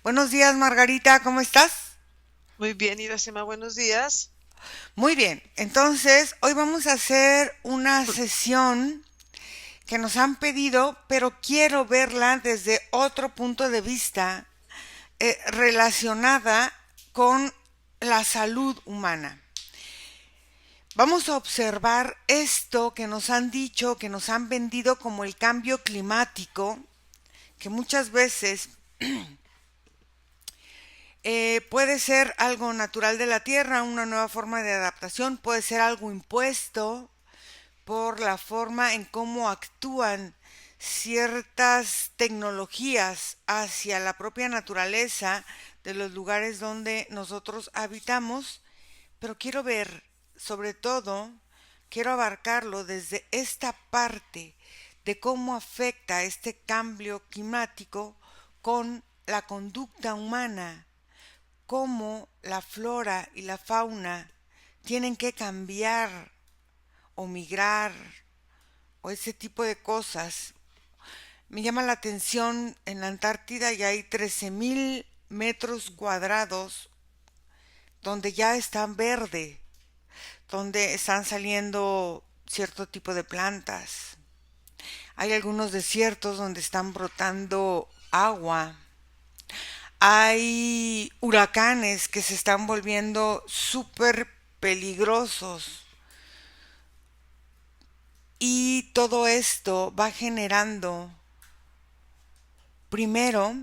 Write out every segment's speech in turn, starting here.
Buenos días, Margarita, ¿cómo estás? Muy bien, Iracema, buenos días. Muy bien, entonces hoy vamos a hacer una sesión que nos han pedido, pero quiero verla desde otro punto de vista relacionada con la salud humana. Vamos a observar esto que nos han dicho, que nos han vendido como el cambio climático, que muchas veces puede ser algo natural de la Tierra, una nueva forma de adaptación, puede ser algo impuesto por la forma en cómo actúan ciertas tecnologías hacia la propia naturaleza de los lugares donde nosotros habitamos, pero quiero ver, sobre todo, quiero abarcarlo desde esta parte de cómo afecta este cambio climático con la conducta humana, cómo la flora y la fauna tienen que cambiar o migrar o ese tipo de cosas. Me llama la atención, en la Antártida ya hay 13.000 metros cuadrados donde ya están verde, donde están saliendo cierto tipo de plantas. Hay algunos desiertos donde están brotando agua. Hay huracanes que se están volviendo súper peligrosos. Y todo esto va generando, primero,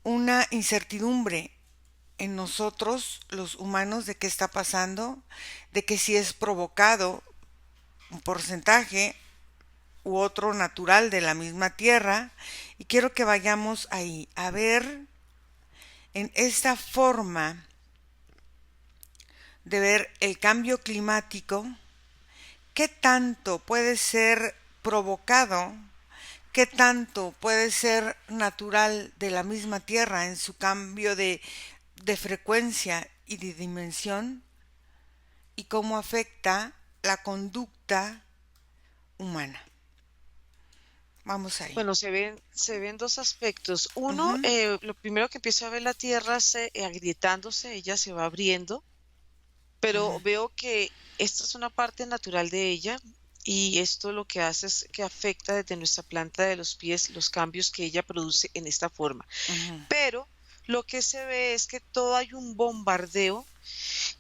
una incertidumbre en nosotros, los humanos, de qué está pasando, de que si es provocado un porcentaje u otro natural de la misma tierra. Y quiero que vayamos ahí a ver en esta forma de ver el cambio climático, qué tanto puede ser provocado, qué tanto puede ser natural de la misma Tierra en su cambio de frecuencia y de dimensión, y cómo afecta la conducta humana. Vamos ahí. Bueno, se ven dos aspectos. Uno, Ujú, lo primero que empieza a ver la Tierra agrietándose, ella se va abriendo, pero ujú. veo que esta es una parte natural de ella y esto lo que hace es que afecta desde nuestra planta de los pies los cambios que ella produce en esta forma. Ujú. Pero lo que se ve es que todo hay un bombardeo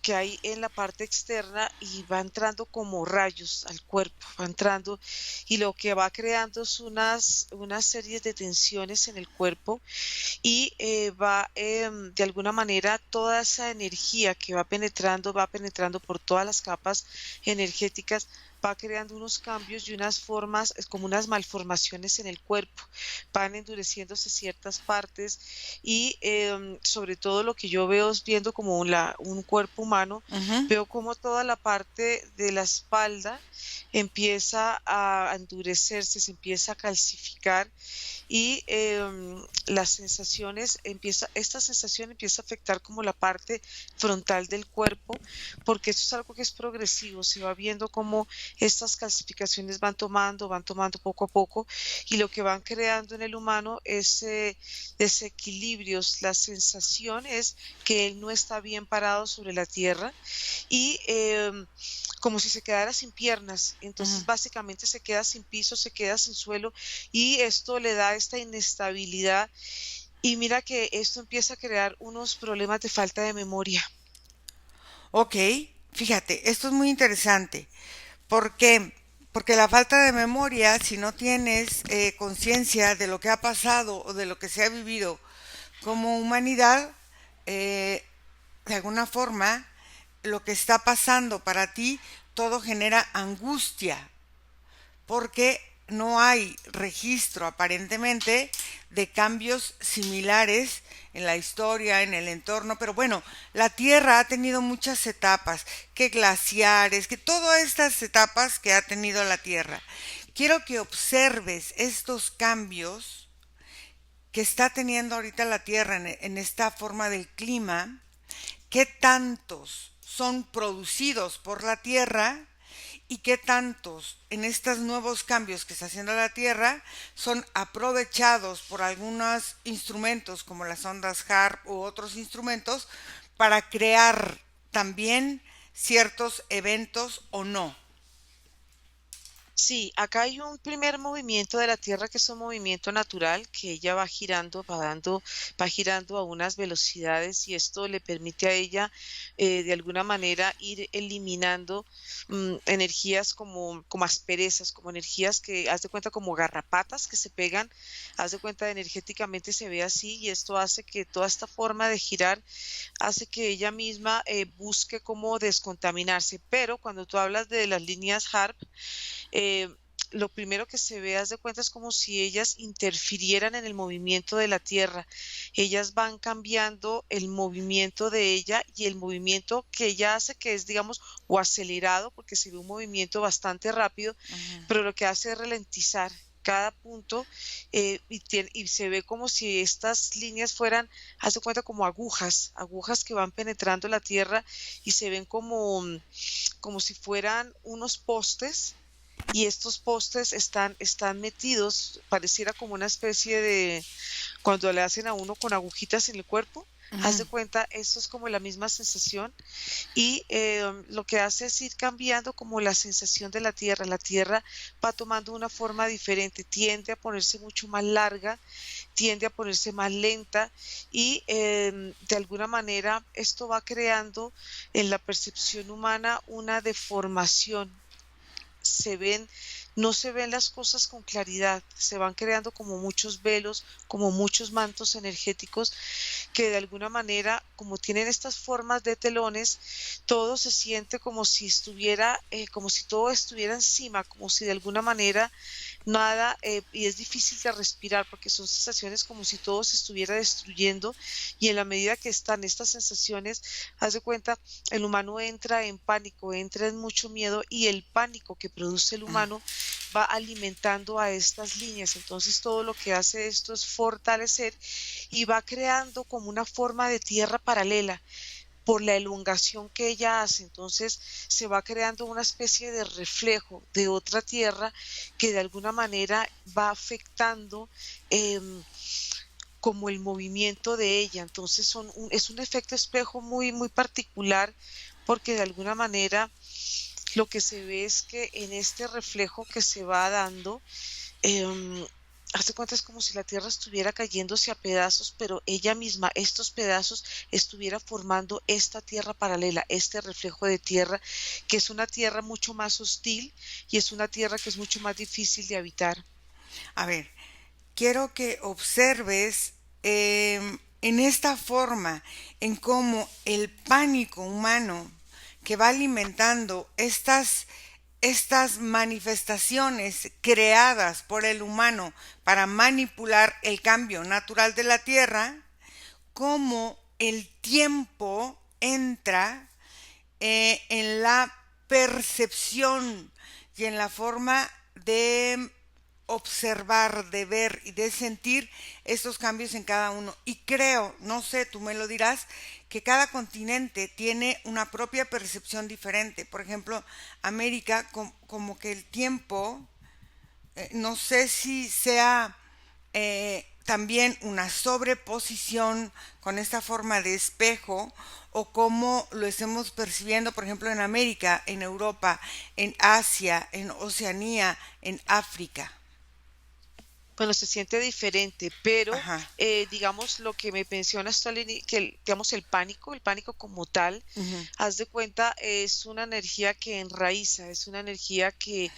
que hay en la parte externa y va entrando como rayos al cuerpo, va entrando y lo que va creando es unas series de tensiones en el cuerpo y va de alguna manera toda esa energía que va penetrando por todas las capas energéticas, va creando unos cambios y unas formas, es como unas malformaciones en el cuerpo, van endureciéndose ciertas partes y sobre todo lo que yo veo es viendo como un cuerpo humano, Ujú. veo como toda la parte de la espalda empieza a endurecerse, se empieza a calcificar y esta sensación empieza a afectar como la parte frontal del cuerpo, porque esto es algo que es progresivo, se va viendo cómo estas calcificaciones van tomando poco a poco, y lo que van creando en el humano es desequilibrios. La sensación es que él no está bien parado sobre la tierra y como si se quedara sin piernas, Ujú. entonces básicamente se queda sin piso, se queda sin suelo y esto le da esta inestabilidad y mira que esto empieza a crear unos problemas de falta de memoria. Ok, fíjate, esto es muy interesante. ¿Por qué? Porque la falta de memoria, si no tienes conciencia de lo que ha pasado o de lo que se ha vivido como humanidad, eh, de alguna forma, lo que está pasando para ti, todo genera angustia, porque no hay registro aparentemente de cambios similares en la historia, en el entorno, pero bueno, la Tierra ha tenido muchas etapas, que glaciares, que todas estas etapas que ha tenido la Tierra. Quiero que observes estos cambios que está teniendo ahorita la Tierra en esta forma del clima, qué tantos son producidos por la Tierra y qué tantos en estos nuevos cambios que está haciendo la Tierra son aprovechados por algunos instrumentos como las ondas HARP u otros instrumentos para crear también ciertos eventos o no. Sí, acá hay un primer movimiento de la Tierra que es un movimiento natural, que ella va girando, va girando a unas velocidades y esto le permite a ella de alguna manera ir eliminando energías como asperezas, como energías que haz de cuenta como garrapatas que se pegan, haz de cuenta energéticamente se ve así y esto hace que toda esta forma de girar hace que ella misma busque cómo descontaminarse. Pero cuando tú hablas de las líneas HARP, eh, lo primero que se ve, haz de cuenta, es como si ellas interfirieran en el movimiento de la Tierra. Ellas van cambiando el movimiento de ella y el movimiento que ella hace, que es, digamos, o acelerado, porque se ve un movimiento bastante rápido, Ujú. pero lo que hace es ralentizar cada punto y se ve como si estas líneas fueran, haz de cuenta, como agujas, agujas que van penetrando la Tierra y se ven como si fueran unos postes y estos postes están metidos, pareciera como una especie de cuando le hacen a uno con agujitas en el cuerpo. Haz Ujú. de cuenta, esto es como la misma sensación y lo que hace es ir cambiando como la sensación de la Tierra. La Tierra va tomando una forma diferente, tiende a ponerse mucho más larga, tiende a ponerse más lenta y de alguna manera esto va creando en la percepción humana una deformación. se ven, no se ven las cosas con claridad, se van creando como muchos velos, como muchos mantos energéticos que de alguna manera, como tienen estas formas de telones, todo se siente como si estuviera, como si todo estuviera encima, como si de alguna manera nada, y es difícil de respirar porque son sensaciones como si todo se estuviera destruyendo y en la medida que están estas sensaciones, haz de cuenta, el humano entra en pánico, entra en mucho miedo y el pánico que produce el humano va alimentando a estas líneas. Entonces todo lo que hace esto es fortalecer y va creando como una forma de tierra paralela por la elongación que ella hace. Entonces se va creando una especie de reflejo de otra tierra que de alguna manera va afectando como el movimiento de ella. Entonces es un efecto espejo muy, muy particular porque de alguna manera lo que se ve es que en este reflejo que se va dando, em, haz de cuenta, es como si la Tierra estuviera cayéndose a pedazos, pero ella misma, estos pedazos, estuviera formando esta Tierra paralela, este reflejo de Tierra, que es una Tierra mucho más hostil y es una Tierra que es mucho más difícil de habitar. A ver, quiero que observes en esta forma, en cómo el pánico humano que va alimentando estas manifestaciones creadas por el humano para manipular el cambio natural de la Tierra, cómo el tiempo entra en la percepción y en la forma de observar, de ver y de sentir estos cambios en cada uno. Y creo, no sé, tú me lo dirás, que cada continente tiene una propia percepción diferente. Por ejemplo, América, como que el tiempo, no sé si sea también una sobreposición con esta forma de espejo o cómo lo estemos percibiendo, por ejemplo, en América, en Europa, en Asia, en Oceanía, en África. Bueno, se siente diferente, pero Ajá. digamos lo que me mencionas tú que digamos el pánico como tal, Ujú. haz de cuenta, es una energía que enraiza, es una energía que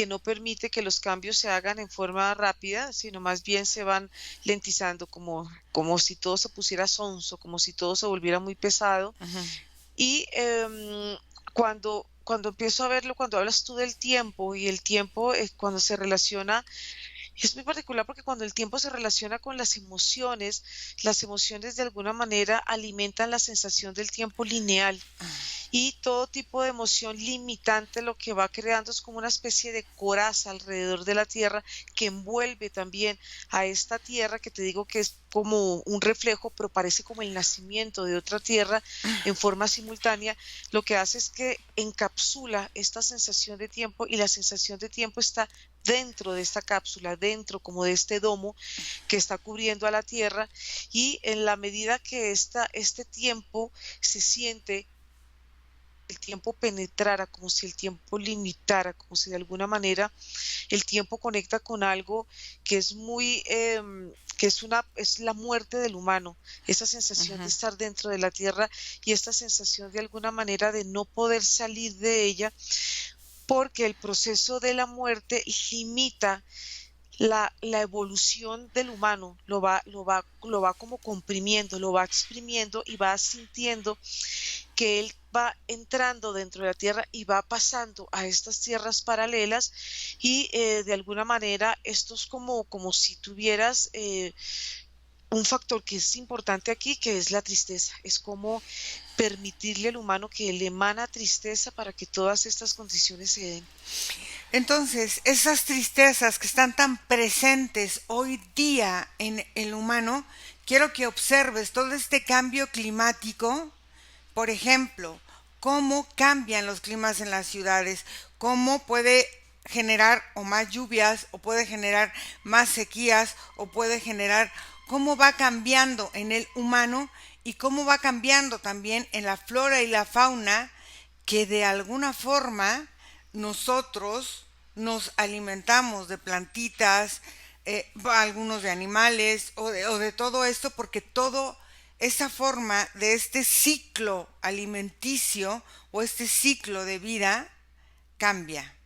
no permite que los cambios se hagan en forma rápida, sino más bien se van lentizando, como si todo se pusiera sonso, como si todo se volviera muy pesado. Ujú. Y cuando empiezo a verlo, cuando hablas tú del tiempo y el tiempo, cuando se relaciona Es muy particular porque cuando el tiempo se relaciona con las emociones de alguna manera alimentan la sensación del tiempo lineal y todo tipo de emoción limitante lo que va creando es como una especie de coraza alrededor de la Tierra que envuelve también a esta Tierra que te digo que es como un reflejo, pero parece como el nacimiento de otra Tierra en forma simultánea. Lo que hace es que encapsula esta sensación de tiempo y la sensación de tiempo está dentro de esta cápsula, dentro como de este domo que está cubriendo a la Tierra y en la medida que este tiempo se siente el tiempo penetrara, como si el tiempo limitara, como si de alguna manera el tiempo conecta con algo que es muy, es la muerte del humano, esa sensación de Ujú. estar dentro de la tierra y esta sensación de alguna manera de no poder salir de ella, porque el proceso de la muerte limita la evolución del humano, lo va como comprimiendo, lo va exprimiendo y va sintiendo que él va entrando dentro de la tierra y va pasando a estas tierras paralelas y de alguna manera esto es como si tuvieras un factor que es importante aquí, que es la tristeza. Es como permitirle al humano que le emana tristeza para que todas estas condiciones se den. Entonces, esas tristezas que están tan presentes hoy día en el humano, quiero que observes todo este cambio climático. Por ejemplo, cómo cambian los climas en las ciudades, cómo puede generar o más lluvias, o puede generar más sequías, o puede generar cómo va cambiando en el humano y cómo va cambiando también en la flora y la fauna que de alguna forma nosotros nos alimentamos de plantitas, algunos de animales o de todo esto, porque todo esa forma de este ciclo alimenticio o este ciclo de vida cambia.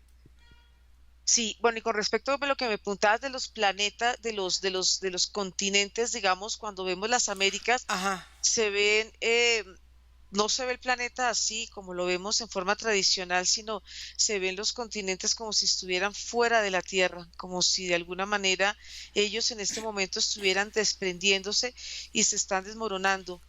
Sí, bueno, y con respecto a lo que me preguntabas de los planetas, de los continentes, digamos, cuando vemos las Américas, Ajá. se ven, no se ve el planeta así como lo vemos en forma tradicional, sino se ven los continentes como si estuvieran fuera de la Tierra, como si de alguna manera ellos en este momento estuvieran desprendiéndose y se están desmoronando.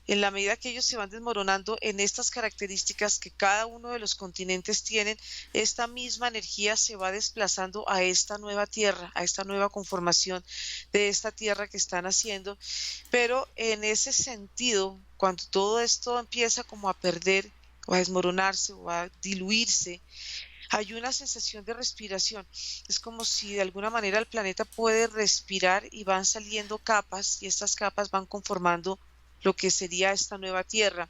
En la medida que ellos se van desmoronando en estas características que cada uno de los continentes tienen, esta misma energía se va desplazando a esta nueva Tierra, a esta nueva conformación de esta Tierra que están haciendo. Pero en ese sentido, cuando todo esto empieza como a perder o a desmoronarse o a diluirse, hay una sensación de respiración. Es como si de alguna manera el planeta puede respirar y van saliendo capas y estas capas van conformando lo que sería esta nueva Tierra.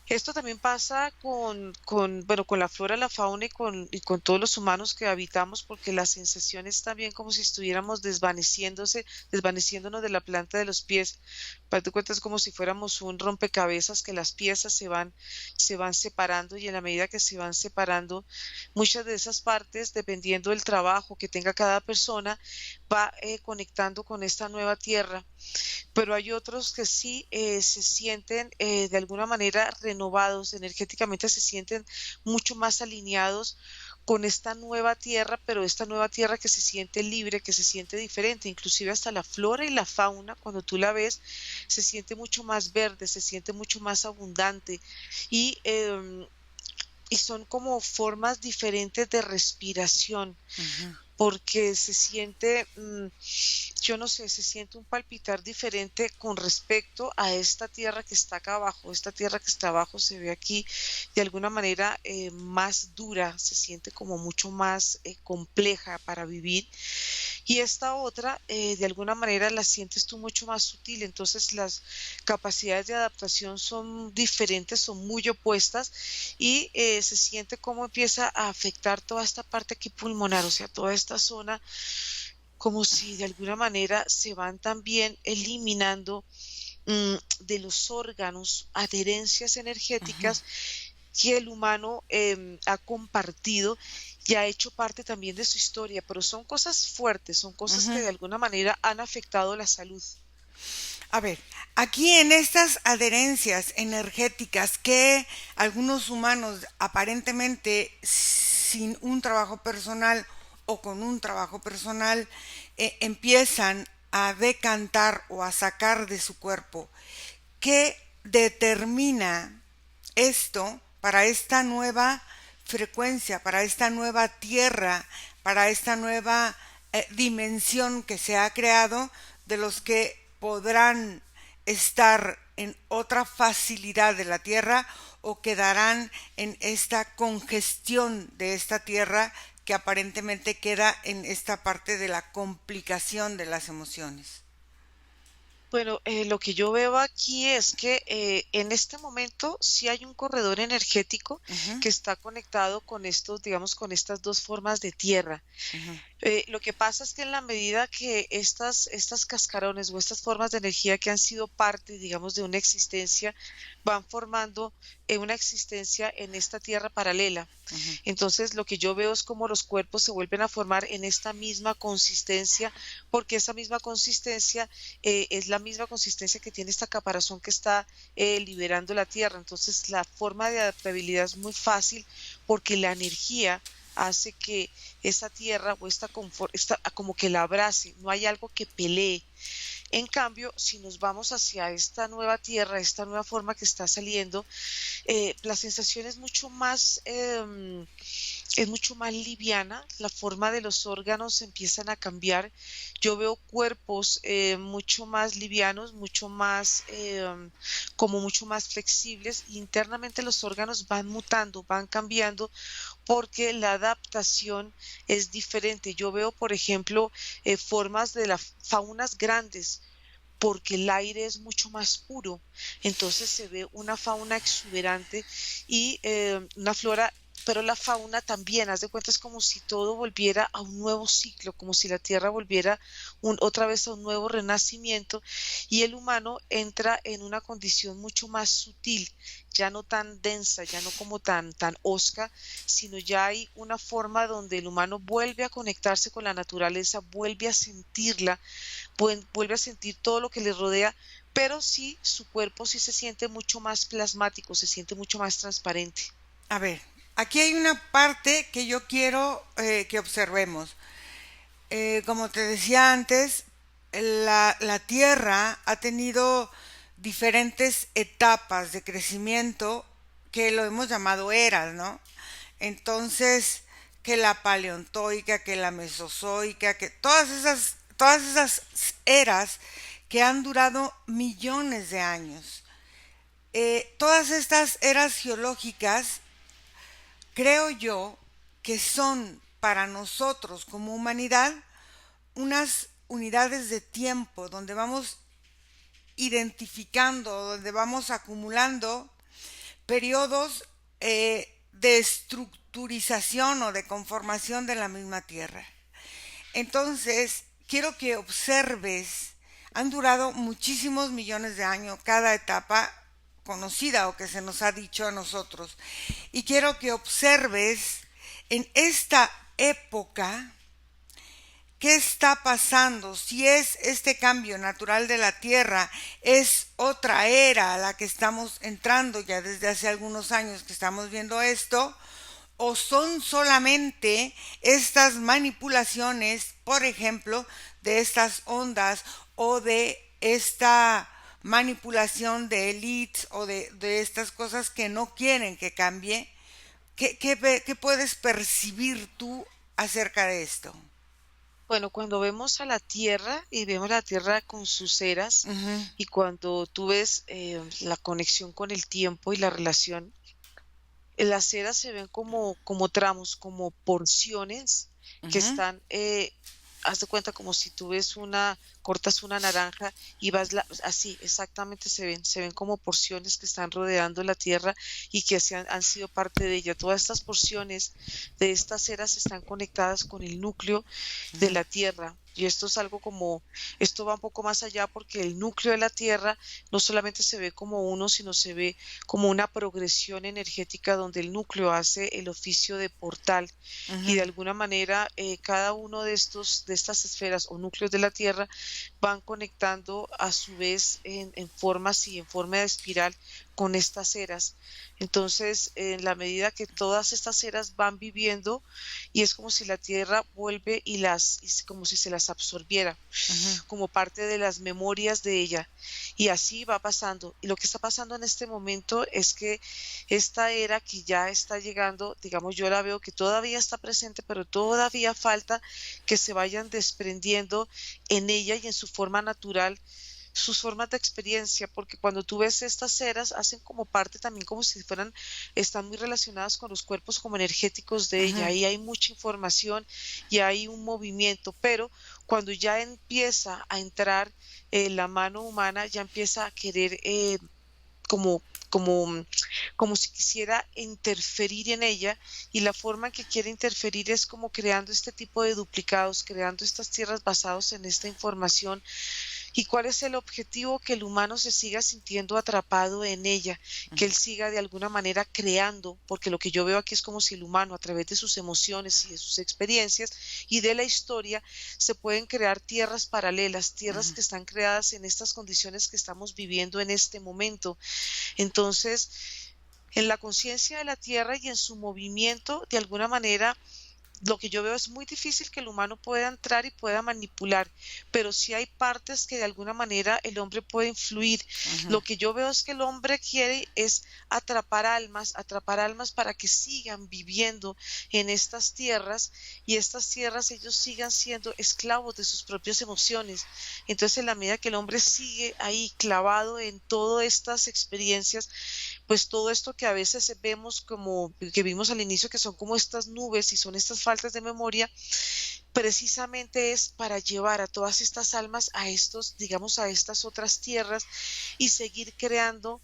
Esto también pasa bueno, con la flora, la fauna y con todos los humanos que habitamos, porque la sensación es también como si estuviéramos desvaneciéndonos de la planta de los pies. Para tu cuenta es como si fuéramos un rompecabezas que las piezas se van separando y en la medida que se van separando, muchas de esas partes, dependiendo del trabajo que tenga cada persona, va conectando con esta nueva tierra, pero hay otros que sí se sienten de alguna manera renovados, energéticamente se sienten mucho más alineados con esta nueva tierra, pero esta nueva tierra que se siente libre, que se siente diferente, inclusive hasta la flora y la fauna, cuando tú la ves, se siente mucho más verde, se siente mucho más abundante y, y son como formas diferentes de respiración Ujú. porque se siente, yo no sé, se siente un palpitar diferente con respecto a esta tierra que está acá abajo. Esta tierra que está abajo se ve aquí de alguna manera más dura, se siente como mucho más compleja para vivir. Y esta otra, de alguna manera, la sientes tú mucho más sutil. Entonces, las capacidades de adaptación son diferentes, son muy opuestas y se siente cómo empieza a afectar toda esta parte aquí pulmonar, o sea, toda esta zona, como si de alguna manera se van también eliminando de los órganos adherencias energéticas que el humano ha compartido y ha hecho parte también de su historia, pero son cosas fuertes, son cosas que Ujú. de alguna manera han afectado la salud. A ver, aquí en estas adherencias energéticas que algunos humanos aparentemente sin un trabajo personal o con un trabajo personal empiezan a decantar o a sacar de su cuerpo. ¿Qué determina esto para esta nueva frecuencia, para esta nueva tierra, para esta nueva dimensión que se ha creado, de los que podrán estar en otra facilidad de la tierra o quedarán en esta congestión de esta tierra que aparentemente queda en esta parte de la complicación de las emociones? Bueno, lo que yo veo aquí es que en este momento sí hay un corredor energético Ujú, que está conectado con estos, digamos, con estas dos formas de tierra. ujú. Lo que pasa es que en la medida que estas cascarones o estas formas de energía que han sido parte, digamos, de una existencia, van formando una existencia en esta tierra paralela. Ujú. Entonces, lo que yo veo es como los cuerpos se vuelven a formar en esta misma consistencia, porque esa misma consistencia es la misma consistencia que tiene esta caparazón que está liberando la tierra. Entonces, la forma de adaptabilidad es muy fácil porque la energía hace que esa tierra o esta como que la abrace, no hay algo que pelee. En cambio, si nos vamos hacia esta nueva tierra, esta nueva forma que está saliendo, la sensación es mucho más liviana, la forma de los órganos empiezan a cambiar. Yo veo cuerpos mucho más livianos, como mucho más flexibles. Y internamente los órganos van mutando, van cambiando, porque la adaptación es diferente. Yo veo, por ejemplo, formas de las faunas grandes, porque el aire es mucho más puro, entonces se ve una fauna exuberante y una flora, pero la fauna también, haz de cuenta, es como si todo volviera a un nuevo ciclo, como si la tierra volviera otra vez a un nuevo renacimiento, y el humano entra en una condición mucho más sutil, ya no tan densa, ya no como tan osca, sino ya hay una forma donde el humano vuelve a conectarse con la naturaleza, vuelve a sentirla, vuelve a sentir todo lo que le rodea, pero sí, su cuerpo sí se siente mucho más plasmático, se siente mucho más transparente. A ver, aquí hay una parte que yo quiero que observemos. Como te decía antes, la Tierra ha tenido diferentes etapas de crecimiento que lo hemos llamado eras, ¿no? Entonces, que la paleontoica, que la mesozoica, que todas esas eras que han durado millones de años. Todas estas eras geológicas, creo yo, que son para nosotros como humanidad unas unidades de tiempo donde vamos identificando, donde vamos acumulando periodos de estructurización o de conformación de la misma Tierra. Entonces, quiero que observes, han durado muchísimos millones de años cada etapa conocida o que se nos ha dicho a nosotros. Y quiero que observes en esta época qué está pasando, si es este cambio natural de la Tierra, es otra era a la que estamos entrando ya desde hace algunos años que estamos viendo esto, o son solamente estas manipulaciones, por ejemplo, de estas ondas o de esta manipulación de elites o de estas cosas que no quieren que cambie. ¿Qué puedes percibir tú acerca de esto? Bueno, cuando vemos a la Tierra y vemos la Tierra con sus eras, Ujú, y cuando tú ves la conexión con el tiempo y la relación, las eras se ven como tramos, como porciones que ujú. están, haz de cuenta como si tú ves cortas una naranja y así, exactamente se ven como porciones que están rodeando la tierra y que han sido parte de ella. Todas estas porciones de estas eras están conectadas con el núcleo de Ujú, la tierra. Y esto va un poco más allá, porque el núcleo de la tierra no solamente se ve como uno, sino se ve como una progresión energética donde el núcleo hace el oficio de portal, y ujú, de alguna manera cada uno de estas esferas o núcleos de la tierra van conectando a su vez en formas y en forma de espiral con estas eras. Entonces, en la medida que todas estas eras van viviendo, y es como si la Tierra vuelve como si se las absorbiera, Ujú, como parte de las memorias de ella. Y así va pasando. Y lo que está pasando en este momento es que esta era que ya está llegando, digamos, yo la veo que todavía está presente, pero todavía falta que se vayan desprendiendo en ella y en su forma natural sus formas de experiencia, porque cuando tú ves estas eras hacen como parte también como si fueran, están muy relacionadas con los cuerpos como energéticos de ella, ujú, ahí hay mucha información y hay un movimiento, pero cuando ya empieza a entrar la mano humana, ya empieza a querer como, como, como si quisiera interferir en ella, y la forma en que quiere interferir es como creando este tipo de duplicados, creando estas tierras basados en esta información. ¿Y cuál es el objetivo? Que el humano se siga sintiendo atrapado en ella, que él siga de alguna manera creando, porque lo que yo veo aquí es como si el humano, a través de sus emociones y de sus experiencias y de la historia, se pueden crear tierras paralelas, tierras ujú. que están creadas en estas condiciones que estamos viviendo en este momento. Entonces, en la conciencia de la Tierra y en su movimiento, de alguna manera, lo que yo veo es muy difícil que el humano pueda entrar y pueda manipular, pero sí hay partes que de alguna manera el hombre puede influir. Ujú. Lo que yo veo es que el hombre quiere es atrapar almas para que sigan viviendo en estas tierras, y estas tierras ellos sigan siendo esclavos de sus propias emociones. Entonces, en la medida que el hombre sigue ahí clavado en todas estas experiencias, pues todo esto que a veces vemos como que vimos al inicio, que son como estas nubes y son estas faltas de memoria, precisamente es para llevar a todas estas almas a estos, digamos, a estas otras tierras, y seguir creando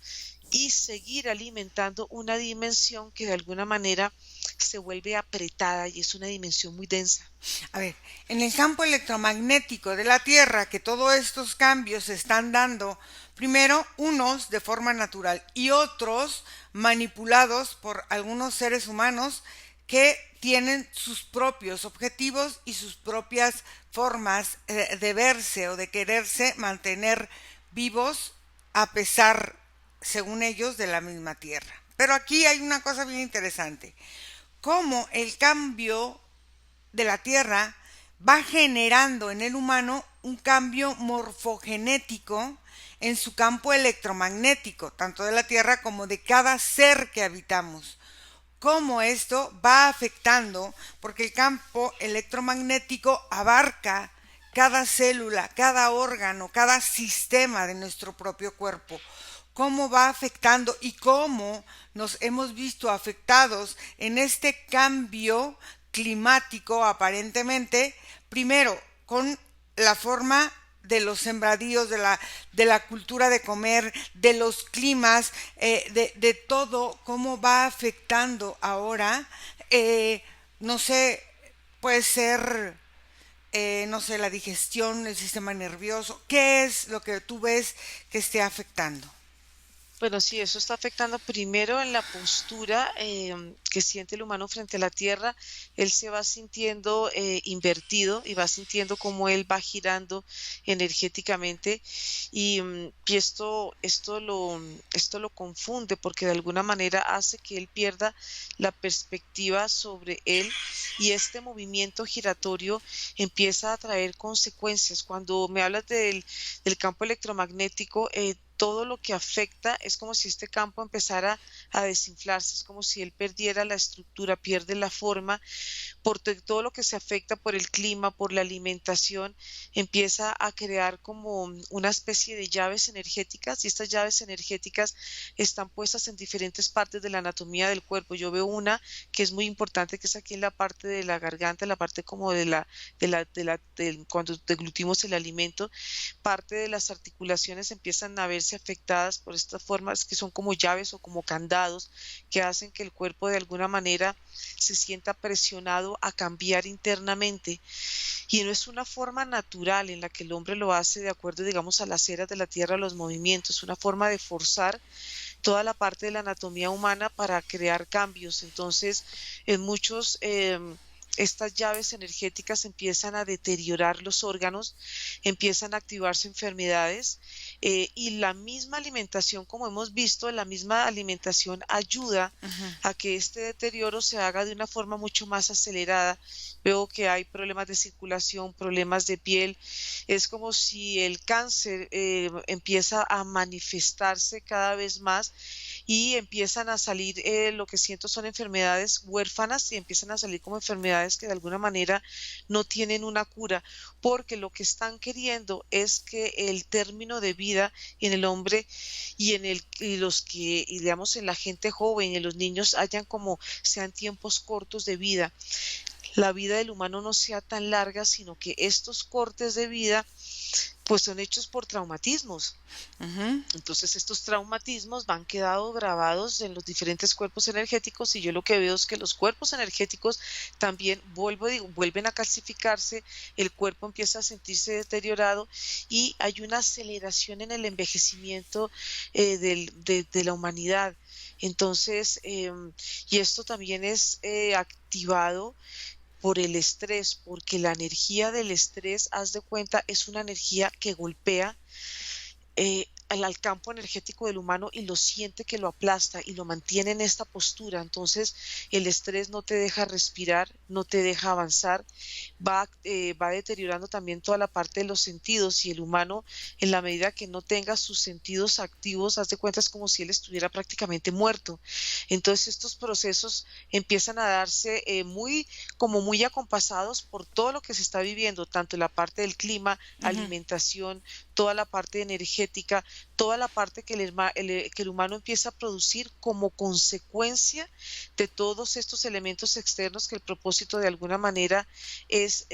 y seguir alimentando una dimensión que de alguna manera se vuelve apretada y es una dimensión muy densa. A ver, en el campo electromagnético de la Tierra, que todos estos cambios se están dando, primero unos de forma natural y otros manipulados por algunos seres humanos que tienen sus propios objetivos y sus propias formas de verse o de quererse mantener vivos a pesar, según ellos, de la misma Tierra. Pero aquí hay una cosa bien interesante, cómo el cambio de la Tierra va generando en el humano un cambio morfogenético en su campo electromagnético, tanto de la Tierra como de cada ser que habitamos. Cómo esto va afectando, porque el campo electromagnético abarca cada célula, cada órgano, cada sistema de nuestro propio cuerpo, cómo va afectando y cómo nos hemos visto afectados en este cambio climático aparentemente, primero con la forma de los sembradíos, de la cultura de comer, de los climas, de todo, cómo va afectando ahora, no sé, puede ser, no sé, la digestión, el sistema nervioso, ¿qué es lo que tú ves que esté afectando? Bueno, sí, eso está afectando primero en la postura que siente el humano frente a la Tierra. Él se va sintiendo invertido y va sintiendo cómo él va girando energéticamente, y esto lo confunde, porque de alguna manera hace que él pierda la perspectiva sobre él, y este movimiento giratorio empieza a traer consecuencias. Cuando me hablas del campo electromagnético, todo lo que afecta es como si este campo empezara a desinflarse, es como si él perdiera la estructura, pierde la forma, por todo lo que se afecta por el clima, por la alimentación, empieza a crear como una especie de llaves energéticas, y estas llaves energéticas están puestas en diferentes partes de la anatomía del cuerpo. Yo veo una que es muy importante, que es aquí en la parte de la garganta, la parte como cuando deglutimos el alimento, parte de las articulaciones empiezan a verse afectadas por estas formas que son como llaves o como candados, que hacen que el cuerpo de alguna manera se sienta presionado a cambiar internamente, y no es una forma natural en la que el hombre lo hace de acuerdo, digamos, a las eras de la Tierra, a los movimientos, es una forma de forzar toda la parte de la anatomía humana para crear cambios. Entonces, en muchos estas llaves energéticas empiezan a deteriorar los órganos, empiezan a activarse enfermedades, y la misma alimentación, como hemos visto, la misma alimentación ayuda Ujú. a que este deterioro se haga de una forma mucho más acelerada. Veo que hay problemas de circulación, problemas de piel. Es como si el cáncer empieza a manifestarse cada vez más y empiezan a salir, lo que siento son enfermedades huérfanas y empiezan a salir como enfermedades que de alguna manera no tienen una cura, porque lo que están queriendo es que el término de vida en el hombre y los que, y digamos, en la gente joven y en los niños sean tiempos cortos de vida. La vida del humano no sea tan larga, sino que estos cortes de vida pues son hechos por traumatismos. Ujú. Entonces estos traumatismos van quedando grabados en los diferentes cuerpos energéticos, y yo lo que veo es que los cuerpos energéticos también, vuelven a calcificarse, el cuerpo empieza a sentirse deteriorado y hay una aceleración en el envejecimiento de la humanidad. Entonces, y esto también es activado por el estrés, porque la energía del estrés, haz de cuenta, es una energía que golpea al campo energético del humano y lo siente que lo aplasta y lo mantiene en esta postura. Entonces el estrés no te deja respirar, no te deja avanzar, va deteriorando también toda la parte de los sentidos, y el humano, en la medida que no tenga sus sentidos activos, haz de cuenta, es como si él estuviera prácticamente muerto. Entonces estos procesos empiezan a darse como muy acompasados por todo lo que se está viviendo, tanto en la parte del clima, Ujú. alimentación, toda la parte energética, toda la parte que el humano empieza a producir como consecuencia de todos estos elementos externos, que el propósito de alguna manera es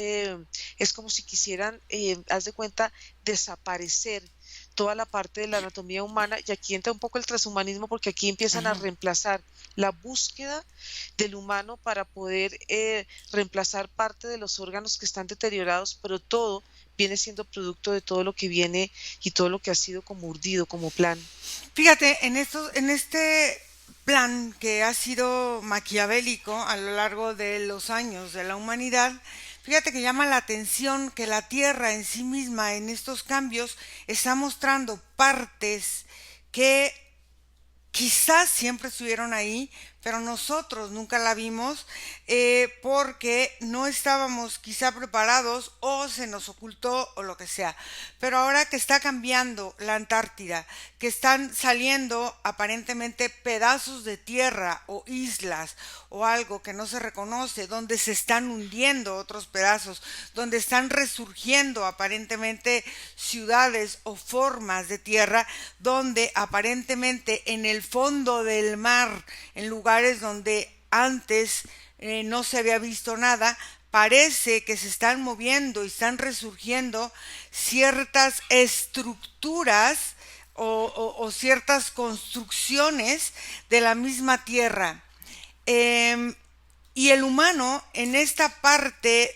como si quisieran, haz de cuenta, desaparecer toda la parte de la anatomía humana. Y aquí entra un poco el transhumanismo, porque aquí empiezan a Ujú. reemplazar la búsqueda del humano para poder reemplazar parte de los órganos que están deteriorados, pero todo viene siendo producto de todo lo que viene y todo lo que ha sido como urdido, como plan. Fíjate, en este plan que ha sido maquiavélico a lo largo de los años de la humanidad, fíjate que llama la atención que la Tierra en sí misma en estos cambios está mostrando partes que quizás siempre estuvieron ahí, pero nosotros nunca la vimos porque no estábamos quizá preparados o se nos ocultó o lo que sea. Pero ahora que está cambiando la Antártida, que están saliendo aparentemente pedazos de tierra o islas o algo que no se reconoce, donde se están hundiendo otros pedazos, donde están resurgiendo aparentemente ciudades o formas de tierra, donde aparentemente en el fondo del mar, en lugares donde antes no se había visto nada, parece que se están moviendo y están resurgiendo ciertas estructuras o ciertas construcciones de la misma tierra. Eh, y el humano en esta parte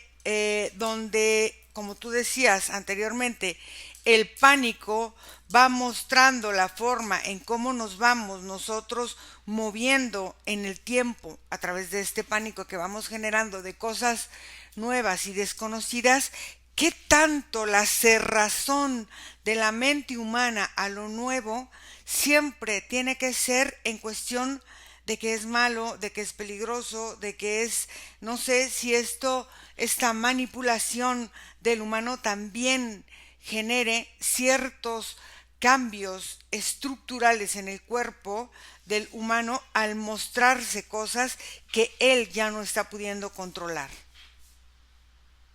donde, como tú decías anteriormente, el pánico va mostrando la forma en cómo nos vamos nosotros moviendo en el tiempo a través de este pánico que vamos generando de cosas nuevas y desconocidas, qué tanto la cerrazón de la mente humana a lo nuevo siempre tiene que ser en cuestión de que es malo, de que es peligroso, de que es, no sé si esta manipulación del humano también genere ciertos cambios estructurales en el cuerpo del humano al mostrarse cosas que él ya no está pudiendo controlar.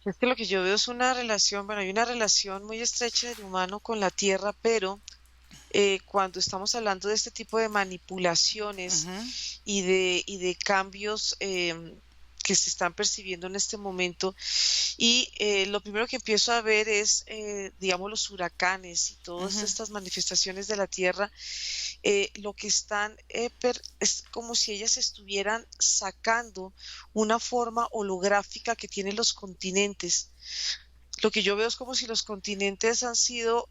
Es que lo que yo veo es una relación, bueno, hay una relación muy estrecha del humano con la tierra, pero cuando estamos hablando de este tipo de manipulaciones Ujú. y de cambios que se están percibiendo en este momento, y lo primero que empiezo a ver es, digamos, los huracanes y todas Ujú. estas manifestaciones de la tierra, lo que están, es como si ellas estuvieran sacando una forma holográfica que tienen los continentes. Lo que yo veo es como si los continentes han sido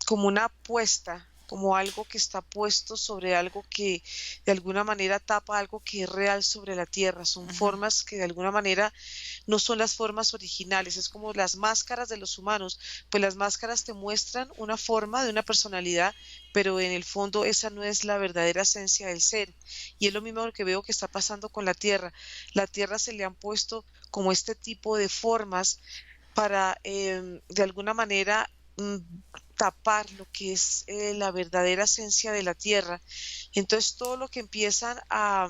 como una apuesta. como algo que está puesto sobre algo que de alguna manera tapa algo que es real sobre la tierra. Son Ujú, formas que de alguna manera no son las formas originales, es como las máscaras de los humanos, pues las máscaras te muestran una forma de una personalidad, pero en el fondo esa no es la verdadera esencia del ser. Y es lo mismo que veo que está pasando con la Tierra. La Tierra se le han puesto como este tipo de formas para de alguna manera tapar lo que es la verdadera esencia de la tierra. Entonces, todo lo que empiezan a,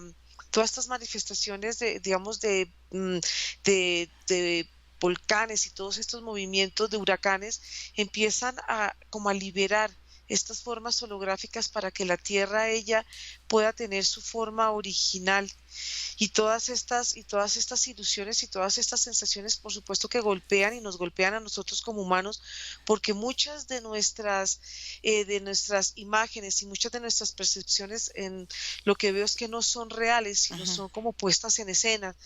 todas estas manifestaciones de, digamos, de volcanes y todos estos movimientos de huracanes empiezan a como a liberar estas formas holográficas para que la tierra ella pueda tener su forma original y todas estas ilusiones y todas estas sensaciones, por supuesto que golpean y nos golpean a nosotros como humanos, porque muchas de nuestras imágenes y muchas de nuestras percepciones en lo que veo es que no son reales, sino ujú. son como puestas en escena.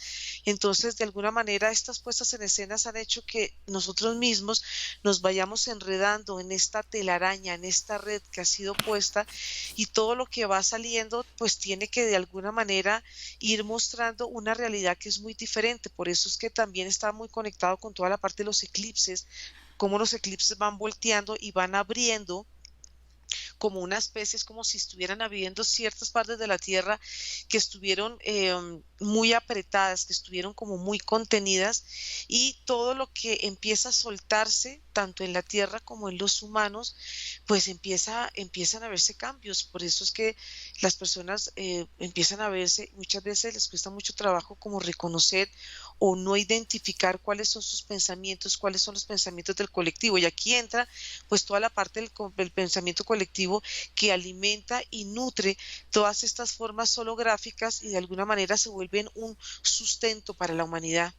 Entonces, de alguna manera, estas puestas en escenas han hecho que nosotros mismos nos vayamos enredando en esta telaraña, en esta red que ha sido puesta y todo lo que va saliendo, pues tiene que de alguna manera ir mostrando una realidad que es muy diferente. Por eso es que también está muy conectado con toda la parte de los eclipses, cómo los eclipses van volteando y van abriendo como una especie, es como si estuvieran habiendo ciertas partes de la Tierra que estuvieron muy apretadas, que estuvieron como muy contenidas y todo lo que empieza a soltarse, tanto en la Tierra como en los humanos, pues empiezan a verse cambios. Por eso es que las personas empiezan a verse, muchas veces les cuesta mucho trabajo como reconocer o no identificar cuáles son sus pensamientos, cuáles son los pensamientos del colectivo. Y aquí entra pues toda la parte del pensamiento colectivo que alimenta y nutre todas estas formas holográficas y de alguna manera se vuelven un sustento para la humanidad.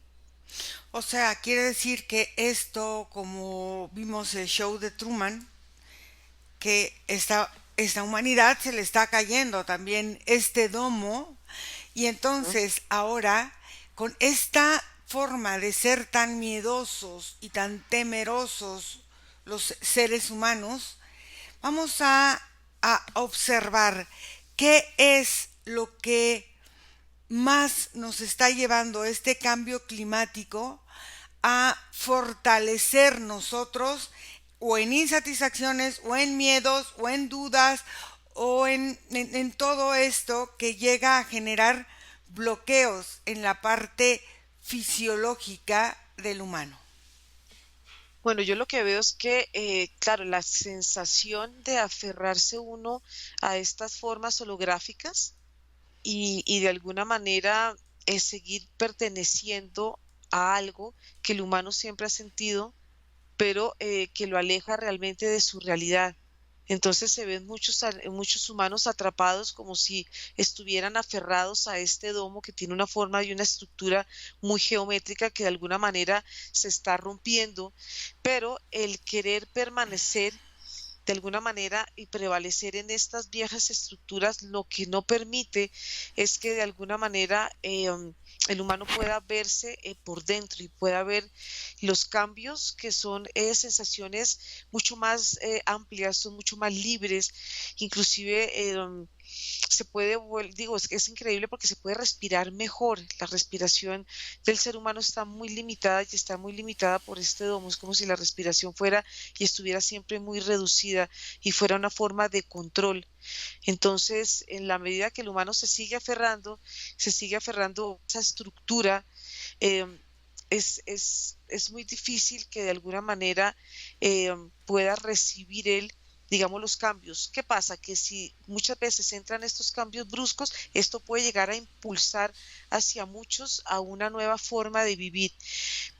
O sea, quiere decir que esto, como vimos el show de Truman, que esta humanidad se le está cayendo también este domo y ¿No? entonces ahora con esta forma de ser tan miedosos y tan temerosos los seres humanos, vamos a observar qué es lo que más nos está llevando este cambio climático a fortalecer nosotros o en insatisfacciones o en miedos o en dudas o en todo esto que llega a generar bloqueos en la parte fisiológica del humano. Bueno, yo lo que veo es que, claro, la sensación de aferrarse uno a estas formas holográficas y de alguna manera seguir perteneciendo a algo que el humano siempre ha sentido, pero que lo aleja realmente de su realidad. Entonces se ven muchos humanos atrapados como si estuvieran aferrados a este domo que tiene una forma y una estructura muy geométrica que de alguna manera se está rompiendo, pero el querer permanecer de alguna manera y prevalecer en estas viejas estructuras, lo que no permite es que de alguna manera el humano pueda verse por dentro y pueda ver los cambios que son sensaciones mucho más amplias, son mucho más libres, inclusive se puede, digo, es que es increíble porque se puede respirar mejor. La respiración del ser humano está muy limitada y está muy limitada por este domo. Es como si la respiración fuera y estuviera siempre muy reducida y fuera una forma de control. Entonces, en la medida que el humano se sigue aferrando a esa estructura, eh, es muy difícil que de alguna manera pueda recibir él, digamos, los cambios. ¿Qué pasa? Que si muchas veces entran estos cambios bruscos, esto puede llegar a impulsar hacia muchos a una nueva forma de vivir,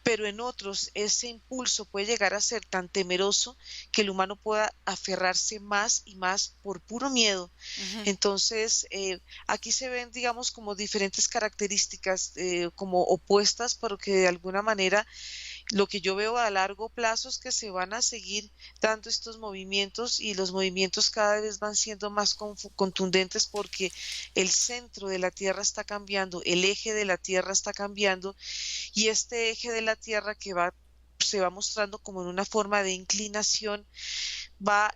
pero en otros ese impulso puede llegar a ser tan temeroso que el humano pueda aferrarse más y más por puro miedo. Ujú. Entonces, aquí se ven, digamos, como diferentes características como opuestas, pero que de alguna manera lo que yo veo a largo plazo es que se van a seguir dando estos movimientos y los movimientos cada vez van siendo más contundentes porque el centro de la Tierra está cambiando, el eje de la Tierra está cambiando y este eje de la Tierra se va mostrando como en una forma de inclinación,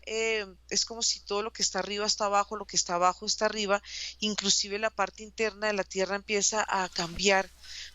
es como si todo lo que está arriba está abajo, lo que está abajo está arriba, inclusive la parte interna de la Tierra empieza a cambiar,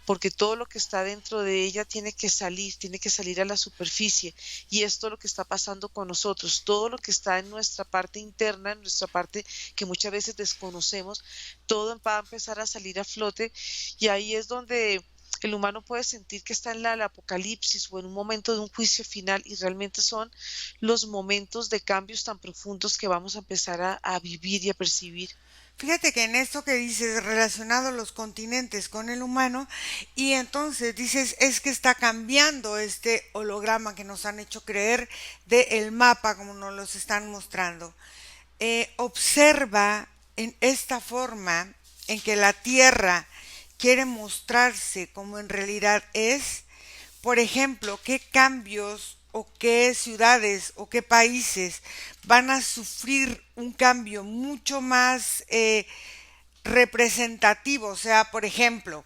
porque todo lo que está dentro de ella tiene que salir a la superficie, y esto es lo que está pasando con nosotros, todo lo que está en nuestra parte interna, en nuestra parte que muchas veces desconocemos, todo va a empezar a salir a flote, y ahí es donde el humano puede sentir que está en el apocalipsis o en un momento de un juicio final, y realmente son los momentos de cambios tan profundos que vamos a empezar a vivir y a percibir. Fíjate que en esto que dices relacionado los continentes con el humano y entonces dices es que está cambiando este holograma que nos han hecho creer del mapa como nos los están mostrando. Observa en esta forma en que la Tierra quiere mostrarse como en realidad es, por ejemplo, qué cambios o qué ciudades o qué países van a sufrir un cambio mucho más representativo. O sea, por ejemplo,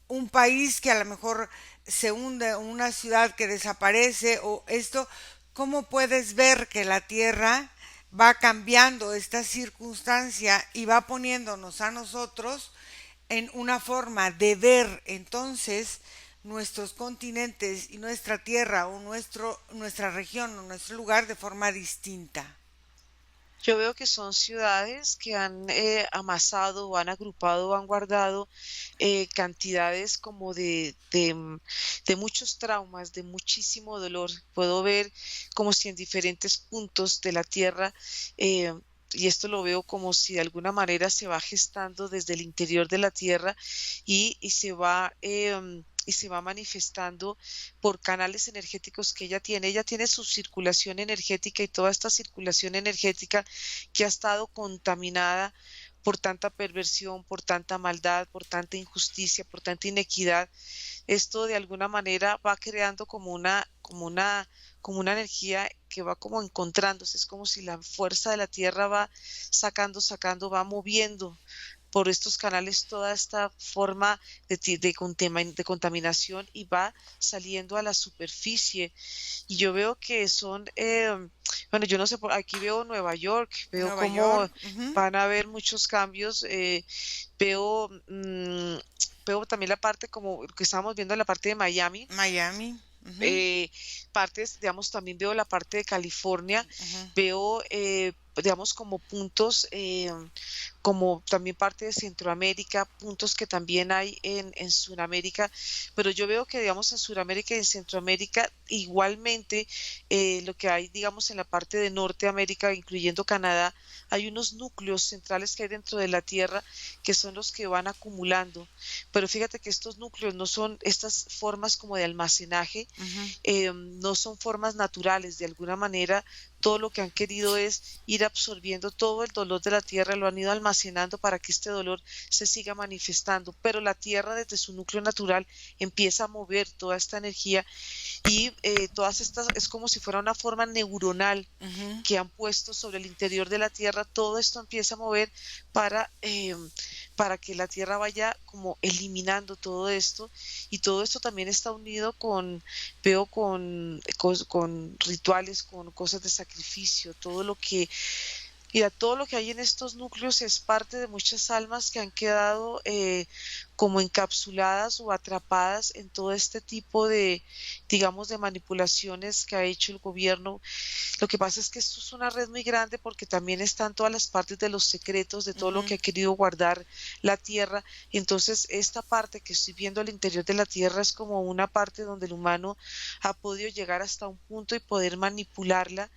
un país que a lo mejor se hunde, una ciudad que desaparece o esto, ¿cómo puedes ver que la Tierra va cambiando esta circunstancia y va poniéndonos a nosotros en una forma de ver entonces nuestros continentes y nuestra tierra o nuestra región o nuestro lugar de forma distinta? Yo veo que son ciudades que han amasado o han agrupado o han guardado cantidades como de muchos traumas, de muchísimo dolor. Puedo ver como si en diferentes puntos de la tierra, eh, y esto lo veo como si de alguna manera se va gestando desde el interior de la tierra y y se va manifestando por canales energéticos que ella tiene. Ella tiene su circulación energética, y toda esta circulación energética que ha estado contaminada por tanta perversión, por tanta maldad, por tanta injusticia, por tanta inequidad, esto de alguna manera va creando como una energía que va como encontrándose, es como si la fuerza de la tierra va sacando, va moviendo por estos canales toda esta forma de contaminación, y va saliendo a la superficie. Y yo veo que son, bueno, yo no sé, aquí veo Nueva York, veo Nueva cómo York, ujú, van a haber muchos cambios, veo, veo también la parte como lo que estábamos viendo, la parte de Miami, Miami, ujú, eh, partes, digamos, también veo la parte de California, ujú. veo, digamos, como puntos, como también parte de Centroamérica, puntos que también hay en Sudamérica, pero yo veo que, digamos, en Sudamérica y en Centroamérica, igualmente, lo que hay, digamos, en la parte de Norteamérica, incluyendo Canadá, hay unos núcleos centrales que hay dentro de la Tierra que son los que van acumulando. Pero fíjate que estos núcleos no son estas formas como de almacenaje, Ujú. no son formas naturales. De alguna manera, todo lo que han querido es ir absorbiendo todo el dolor de la tierra, lo han ido almacenando para que este dolor se siga manifestando. Pero la tierra, desde su núcleo natural, empieza a mover toda esta energía, y todas estas, es como si fuera una forma neuronal Ujú. que han puesto sobre el interior de la tierra. Todo esto empieza a mover para, para que la tierra vaya como eliminando todo esto, y todo esto también está unido veo con rituales, con cosas de sacrificio, todo lo que Mira, todo lo que hay en estos núcleos es parte de muchas almas que han quedado como encapsuladas o atrapadas en todo este tipo de, digamos, de manipulaciones que ha hecho el gobierno. Lo que pasa es que esto es una red muy grande, porque también están todas las partes de los secretos, de todo lo Ujú. que ha querido guardar la tierra. Entonces, esta parte que estoy viendo al interior de la tierra es como una parte donde el humano ha podido llegar hasta un punto y poder manipularla,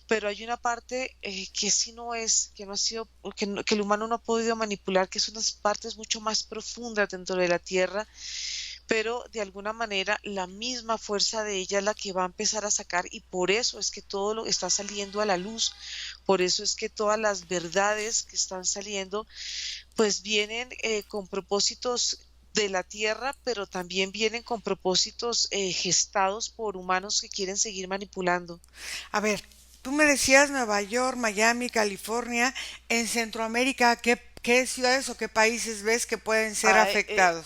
pero hay una parte que sí no es, que no ha sido, que el humano no ha podido manipular, que son unas partes mucho más profundas dentro de la Tierra, pero de alguna manera la misma fuerza de ella es la que va a empezar a sacar, y por eso es que todo lo está saliendo a la luz, por eso es que todas las verdades que están saliendo pues vienen con propósitos de la tierra, pero también vienen con propósitos gestados por humanos que quieren seguir manipulando. A ver, tú me decías Nueva York, Miami, California. En Centroamérica, ¿qué ciudades o qué países ves que pueden ser Ah, afectados?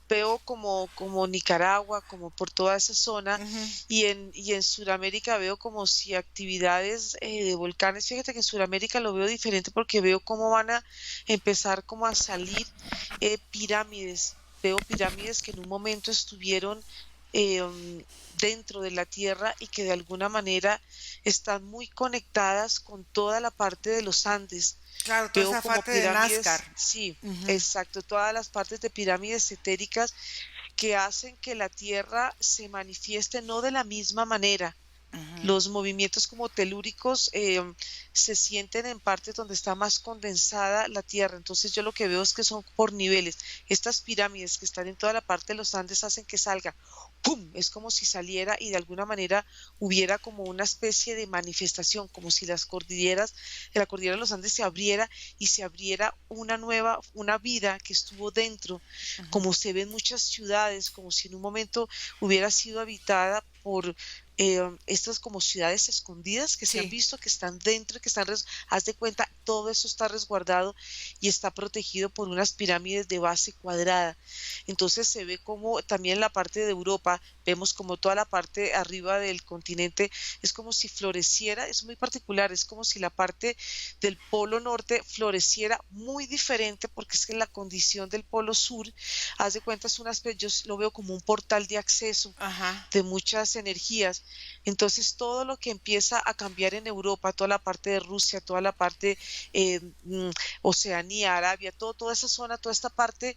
veo como Nicaragua, como por toda esa zona, Ujú. y en Sudamérica veo como si actividades de volcanes. Fíjate que en Sudamérica lo veo diferente porque veo cómo van a empezar como a salir pirámides. Veo pirámides que en un momento estuvieron dentro de la Tierra y que de alguna manera están muy conectadas con toda la parte de los Andes. Claro, toda Veo esa como parte de Nazcar. pirámides, sí, Ujú, exacto, todas las partes de pirámides etéricas que hacen que la Tierra se manifieste no de la misma manera. ujú. Los movimientos como telúricos se sienten en partes donde está más condensada la Tierra. Entonces yo lo que veo es que son por niveles. Estas pirámides que están en toda la parte de los Andes hacen que salga, ¡pum! Es como si saliera y de alguna manera hubiera como una especie de manifestación, como si la cordillera de los Andes se abriera y se abriera una nueva, una vida que estuvo dentro, como se ven muchas ciudades, como si en un momento hubiera sido habitada por estas como ciudades escondidas que se han Sí. visto, que están dentro, que están, haz de cuenta, todo eso está resguardado y está protegido por unas pirámides de base cuadrada. Entonces se ve como también la parte de Europa, vemos como toda la parte arriba del continente es como si floreciera, es muy particular, es como si la parte del polo norte floreciera muy diferente porque es que la condición del polo sur, haz de cuenta, es una especie, yo lo veo como un portal de acceso Ajá. de muchas energías. Entonces, todo lo que empieza a cambiar en Europa, toda la parte de Rusia, toda la parte eh, mm, Oceanía, Arabia, toda esa zona, toda esta parte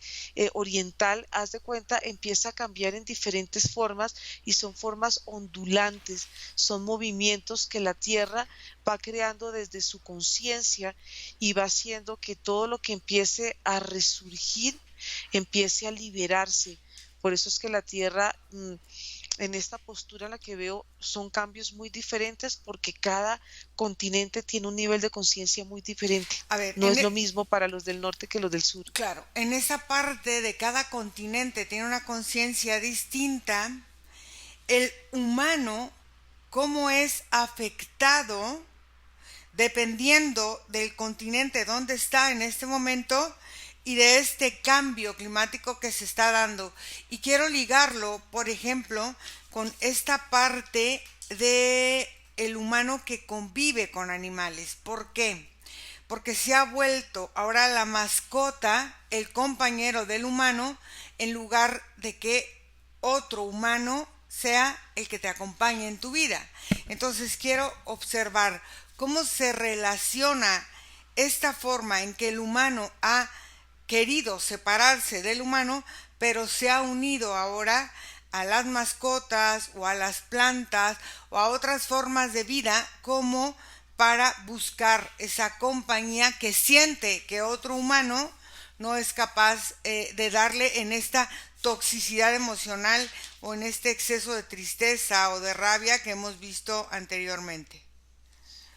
oriental, haz de cuenta, empieza a cambiar en diferentes formas y son formas ondulantes, son movimientos que la Tierra va creando desde su conciencia y va haciendo que todo lo que empiece a resurgir empiece a liberarse. Por eso es que la Tierra en esta postura en la que veo son cambios muy diferentes porque cada continente tiene un nivel de conciencia muy diferente. A ver, No es lo mismo para los del norte que los del sur. claro, en esa parte de cada continente tiene una conciencia distinta. El humano, cómo es afectado dependiendo del continente donde está en este momento y de este cambio climático que se está dando. Y quiero ligarlo, por ejemplo, con esta parte de el humano que convive con animales. ¿Por qué? Porque se ha vuelto ahora la mascota, el compañero del humano, en lugar de que otro humano sea el que te acompañe en tu vida. Entonces quiero observar cómo se relaciona esta forma en que el humano ha querido separarse del humano, pero se ha unido ahora a las mascotas o a las plantas o a otras formas de vida como para buscar esa compañía que siente que otro humano no es capaz de darle en esta toxicidad emocional o en este exceso de tristeza o de rabia que hemos visto anteriormente.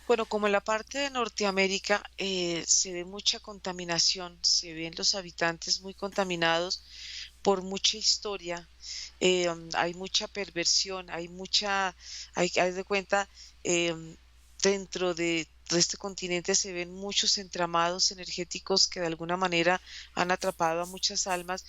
Bueno, como en la parte de Norteamérica se ve mucha contaminación, se ven los habitantes muy contaminados por mucha historia, hay mucha perversión, hay de cuenta, dentro de este continente se ven muchos entramados energéticos que de alguna manera han atrapado a muchas almas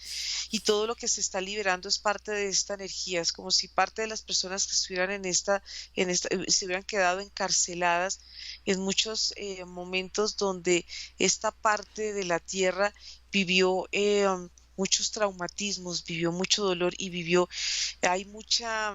y todo lo que se está liberando es parte de esta energía, es como si parte de las personas que estuvieran se hubieran quedado encarceladas en muchos momentos donde esta parte de la tierra vivió muchos traumatismos, vivió mucho dolor y hay mucha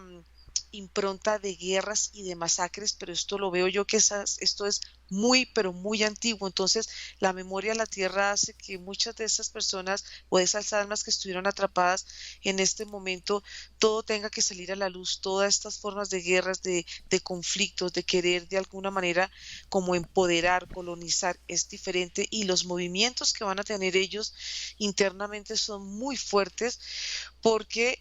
impronta de guerras y de masacres, pero esto lo veo yo que esto es muy, pero muy antiguo. Entonces, la memoria de la tierra hace que muchas de esas personas o de esas almas que estuvieron atrapadas en este momento, todo tenga que salir a la luz, todas estas formas de guerras, de conflictos, de querer de alguna manera como empoderar, colonizar, es diferente y los movimientos que van a tener ellos internamente son muy fuertes porque,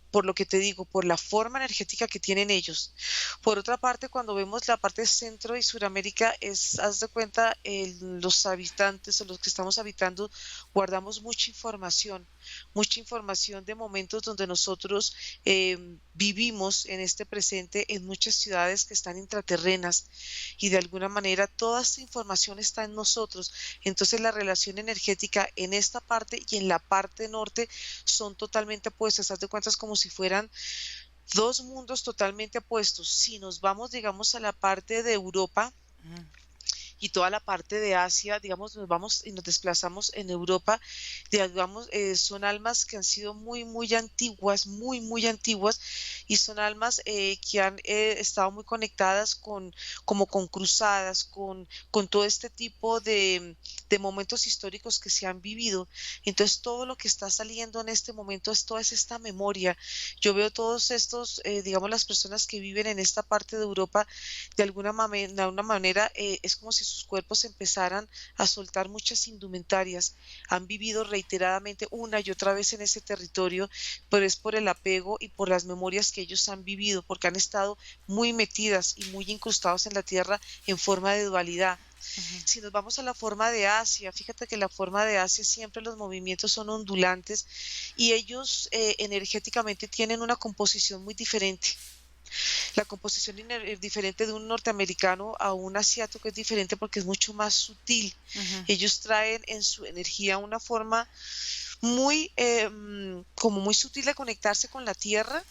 por lo que te digo, por la forma energética que tienen ellos. Por otra parte, cuando vemos la parte centro y Suramérica, haz de cuenta, los habitantes o los que estamos habitando, guardamos mucha información, mucha información de momentos donde nosotros vivimos en este presente en muchas ciudades que están intraterrenas y de alguna manera toda esta información está en nosotros. Entonces la relación energética en esta parte y en la parte norte son totalmente opuestas. Haz de cuentas como si fueran dos mundos totalmente opuestos. Si nos vamos, digamos, a la parte de Europa, Ujú. y toda la parte de Asia, digamos, nos vamos y nos desplazamos en Europa, digamos, son almas que han sido muy, muy antiguas, muy, muy antiguas, y son almas que han estado muy conectadas con, como con cruzadas, con todo este tipo de momentos históricos que se han vivido. Entonces, todo lo que está saliendo en este momento es toda esta memoria. Yo veo todos estos, digamos, las personas que viven en esta parte de Europa de alguna manera es como si sus cuerpos empezaran a soltar muchas indumentarias. Han vivido reiteradamente una y otra vez en ese territorio, pero es por el apego y por las memorias que ellos han vivido, porque han estado muy metidas y muy incrustados en la tierra en forma de dualidad. Ujú. Si nos vamos a la forma de Asia, fíjate que la forma de Asia siempre los movimientos son ondulantes y ellos energéticamente tienen una composición muy diferente. La composición es diferente de un norteamericano a un asiático, es diferente porque es mucho más sutil. Ujú. Ellos traen en su energía una forma muy, como muy sutil de conectarse con la tierra,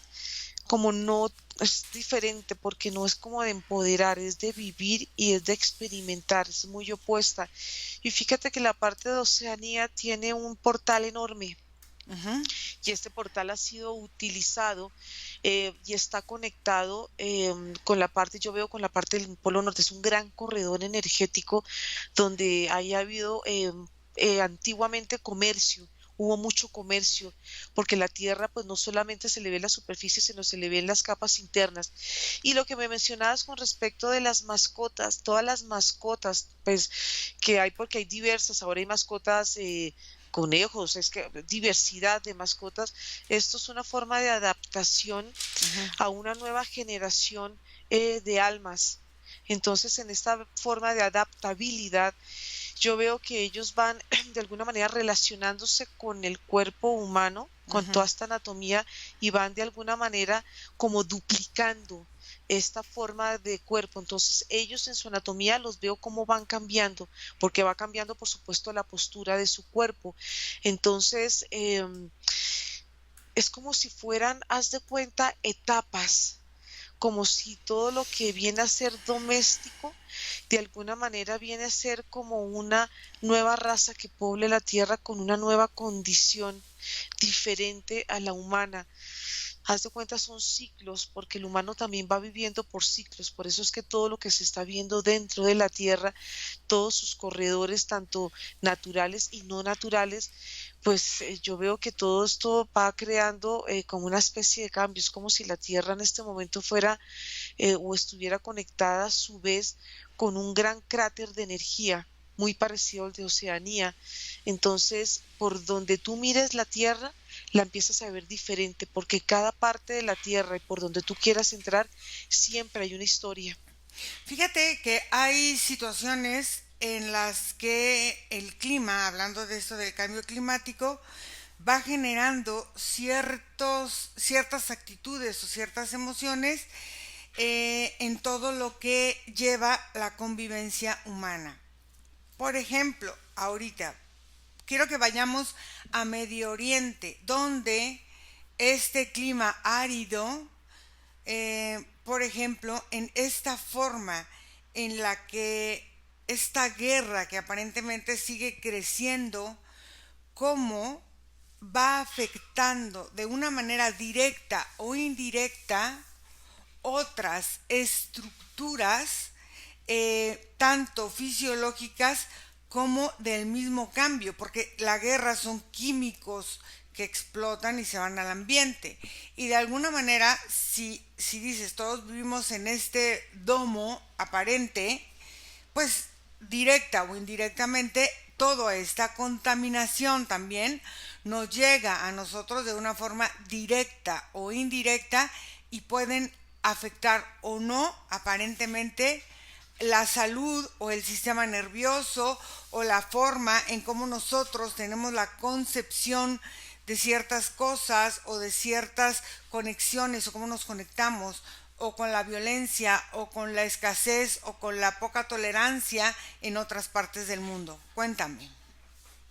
como no es diferente porque no es como de empoderar, es de vivir y es de experimentar, es muy opuesta. Y fíjate que la parte de Oceanía tiene un portal enorme Ujú. y este portal ha sido utilizado y está conectado con la parte, yo veo con la parte del Polo Norte, es un gran corredor energético donde haya habido antiguamente comercio. Hubo mucho comercio, porque la tierra pues no solamente se le ve la superficie, sino se le ven las capas internas. Y lo que me mencionabas con respecto de las mascotas, todas las mascotas, pues que hay, porque hay diversas, ahora hay mascotas conejos, es que diversidad de mascotas. Esto es una forma de adaptación Ujú. a una nueva generación de almas. Entonces, en esta forma de adaptabilidad, yo veo que ellos van de alguna manera relacionándose con el cuerpo humano, con Ujú. toda esta anatomía, y van de alguna manera como duplicando esta forma de cuerpo. Entonces, ellos en su anatomía los veo cómo van cambiando, porque va cambiando, por supuesto, la postura de su cuerpo. Entonces, es como si fueran, haz de cuenta, etapas, como si todo lo que viene a ser doméstico, de alguna manera viene a ser como una nueva raza que poble la tierra con una nueva condición diferente a la humana. Haz de cuenta, son ciclos, porque el humano también va viviendo por ciclos. Por eso es que todo lo que se está viendo dentro de la tierra, todos sus corredores, tanto naturales y no naturales, pues yo veo que todo esto va creando como una especie de cambio. Es como si la tierra en este momento fuera o estuviera conectada a su vez con un gran cráter de energía muy parecido al de Oceanía. Entonces, por donde tú mires la Tierra, la empiezas a ver diferente, porque cada parte de la Tierra y por donde tú quieras entrar, siempre hay una historia. Fíjate que hay situaciones en las que el clima, hablando de esto del cambio climático, va generando ciertas actitudes o ciertas emociones en todo lo que lleva la convivencia humana. Por ejemplo, ahorita quiero que vayamos a Medio Oriente, donde este clima árido, por ejemplo, en esta forma en la que esta guerra que aparentemente sigue creciendo, cómo va afectando de una manera directa o indirecta otras estructuras, tanto fisiológicas como del mismo cambio, porque la guerra son químicos que explotan y se van al ambiente. Y de alguna manera, si dices, todos vivimos en este domo aparente, pues directa o indirectamente, toda esta contaminación también nos llega a nosotros de una forma directa o indirecta y pueden afectar o no aparentemente la salud o el sistema nervioso o la forma en cómo nosotros tenemos la concepción de ciertas cosas o de ciertas conexiones o cómo nos conectamos o con la violencia o con la escasez o con la poca tolerancia en otras partes del mundo. Cuéntame.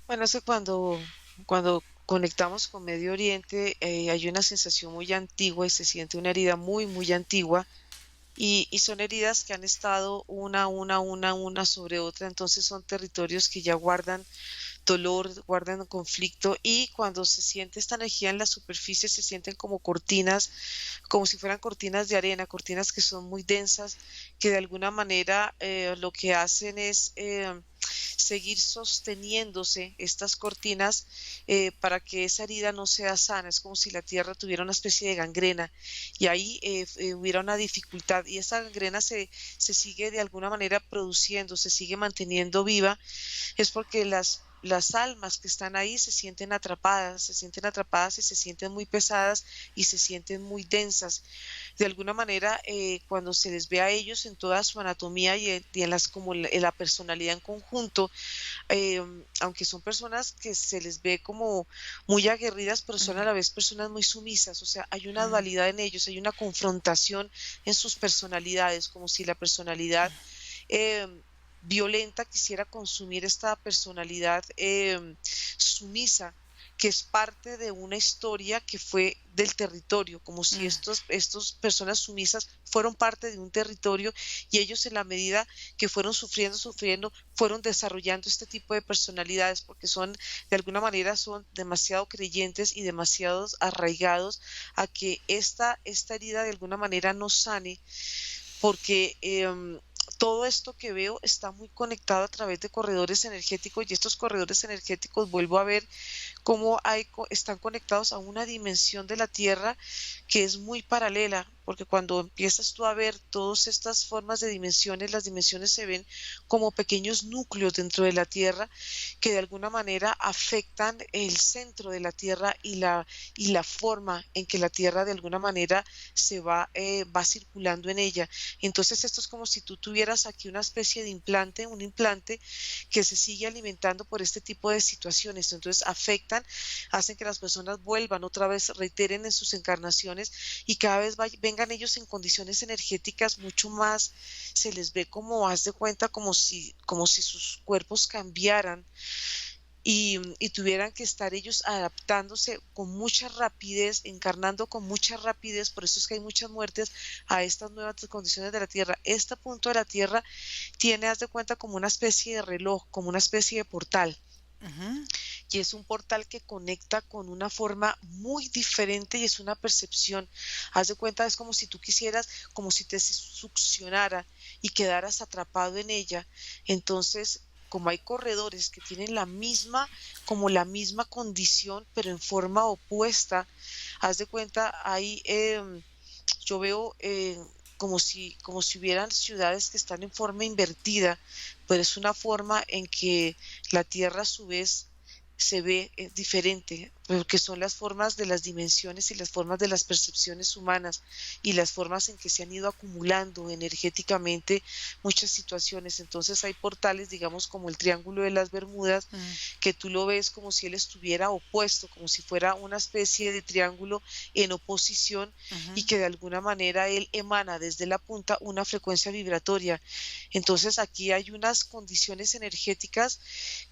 Bueno, es que cuando conectamos con Medio Oriente, hay una sensación muy antigua y se siente una herida muy, muy antigua. Y son heridas que han estado una sobre otra, entonces son territorios que ya guardan dolor, guardan conflicto, y cuando se siente esta energía en la superficie se sienten como cortinas, como si fueran cortinas de arena, cortinas que son muy densas, que de alguna manera lo que hacen es seguir sosteniéndose estas cortinas, para que esa herida no sea sana. Es como si la tierra tuviera una especie de gangrena y ahí hubiera una dificultad, y esa gangrena se sigue de alguna manera produciendo, se sigue manteniendo viva. Es porque las almas que están ahí se sienten atrapadas y se sienten muy pesadas y se sienten muy densas. De alguna manera, cuando se les ve a ellos en toda su anatomía y en las, como en la personalidad en conjunto, aunque son personas que se les ve como muy aguerridas, pero son a la vez personas muy sumisas. O sea, hay una dualidad en ellos, hay una confrontación en sus personalidades, como si la personalidad eh, violenta quisiera consumir esta personalidad sumisa, que es parte de una historia que fue del territorio, como si estos personas sumisas fueron parte de un territorio, y ellos, en la medida que fueron sufriendo, fueron desarrollando este tipo de personalidades, porque son, de alguna manera, son demasiado creyentes y demasiado arraigados a que esta herida de alguna manera no sane, porque todo esto que veo está muy conectado a través de corredores energéticos, y estos corredores energéticos vuelvo a ver cómo están conectados a una dimensión de la Tierra que es muy paralela, porque cuando empiezas tú a ver todas estas formas de dimensiones, las dimensiones se ven como pequeños núcleos dentro de la Tierra que de alguna manera afectan el centro de la Tierra y la forma en que la Tierra de alguna manera va circulando en ella. Entonces esto es como si tú tuvieras aquí una especie de implante, un implante que se sigue alimentando por este tipo de situaciones. Entonces afectan, hacen que las personas vuelvan otra vez, reiteren en sus encarnaciones, y cada vez vengan ellos en condiciones energéticas mucho más, se les ve como, haz de cuenta, como si sus cuerpos cambiaran, y tuvieran que estar ellos adaptándose con mucha rapidez, encarnando con mucha rapidez. Por eso es que hay muchas muertes a estas nuevas condiciones de la Tierra. Este punto de la Tierra tiene, haz de cuenta, como una especie de reloj, como una especie de portal, Ujú. y es un portal que conecta con una forma muy diferente, y es una percepción. Haz de cuenta, es como si tú quisieras, como si te succionara y quedaras atrapado en ella. Entonces, como hay corredores que tienen como la misma condición, pero en forma opuesta, haz de cuenta, yo veo como si hubieran ciudades que están en forma invertida, pero es una forma en que la Tierra a su vez se ve diferente, porque son las formas de las dimensiones y las formas de las percepciones humanas, y las formas en que se han ido acumulando energéticamente muchas situaciones. Entonces hay portales, digamos, como el Triángulo de las Bermudas, Mm, que tú lo ves como si él estuviera opuesto, como si fuera una especie de triángulo en oposición, ujú. y que de alguna manera él emana desde la punta una frecuencia vibratoria. Entonces aquí hay unas condiciones energéticas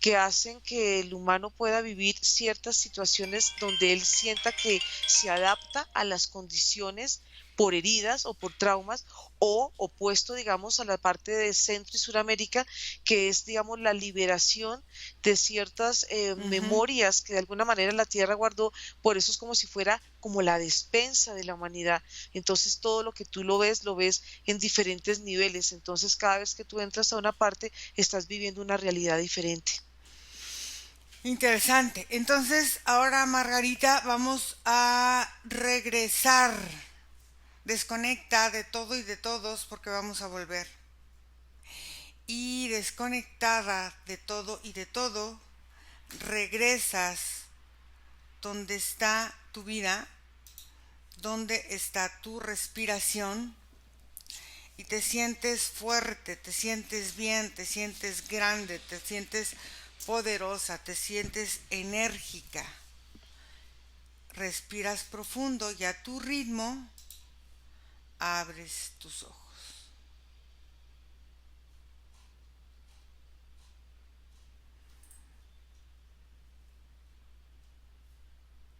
que hacen que el humano pueda vivir ciertas situaciones donde él sienta que se adapta a las condiciones por heridas o por traumas, o opuesto, digamos, a la parte de Centro y Suramérica, que es, digamos, la liberación de ciertas Ujú. memorias que de alguna manera la Tierra guardó. Por eso es como si fuera como la despensa de la humanidad. Entonces todo lo que tú lo ves en diferentes niveles. Entonces cada vez que tú entras a una parte, estás viviendo una realidad diferente. Interesante. Entonces, ahora Margarita, vamos a regresar. Desconecta de todo y de todos porque vamos a volver. Y desconectada de todo y de todo, regresas donde está tu vida, donde está tu respiración y te sientes fuerte, te sientes bien, te sientes grande, te sientes poderosa, te sientes enérgica. respiras profundo y a tu ritmo abres tus ojos.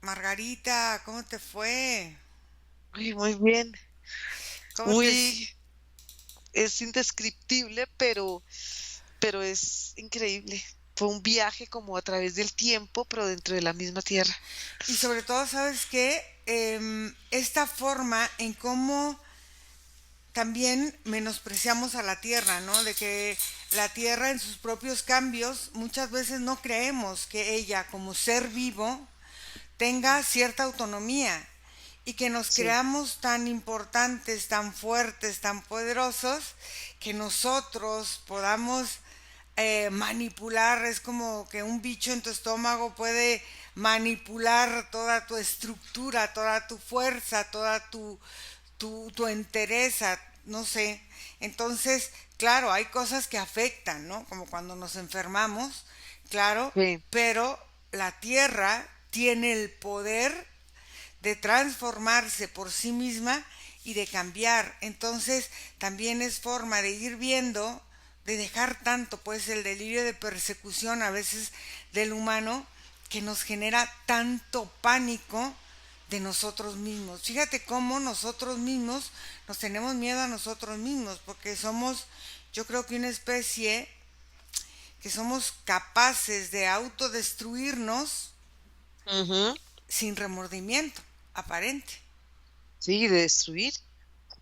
Margarita, ¿cómo te fue? Ay, muy bien. ¿Cómo te... Muy, es indescriptible, pero es increíble. Fue un viaje como a través del tiempo, pero dentro de la misma tierra. Y sobre todo, ¿sabes qué? Esta forma en cómo también menospreciamos a la tierra, ¿no? De que la tierra en sus propios cambios muchas veces no creemos que ella como ser vivo tenga cierta autonomía y que nos Sí, creamos tan importantes, tan fuertes, tan poderosos, que nosotros podamos manipular, es como que un bicho en tu estómago puede manipular toda tu estructura, toda tu fuerza, toda tu entereza, no sé. Entonces, claro, hay cosas que afectan, ¿no? Como cuando nos enfermamos, claro, sí, pero la tierra tiene el poder de transformarse por sí misma y de cambiar. Entonces, también es forma de ir viendo, de dejar tanto, pues, el delirio de persecución a veces del humano que nos genera tanto pánico de nosotros mismos. Fíjate cómo nosotros mismos nos tenemos miedo a nosotros mismos, porque somos, yo creo que una especie que somos capaces de autodestruirnos ujú, sin remordimiento aparente. sí, de destruir.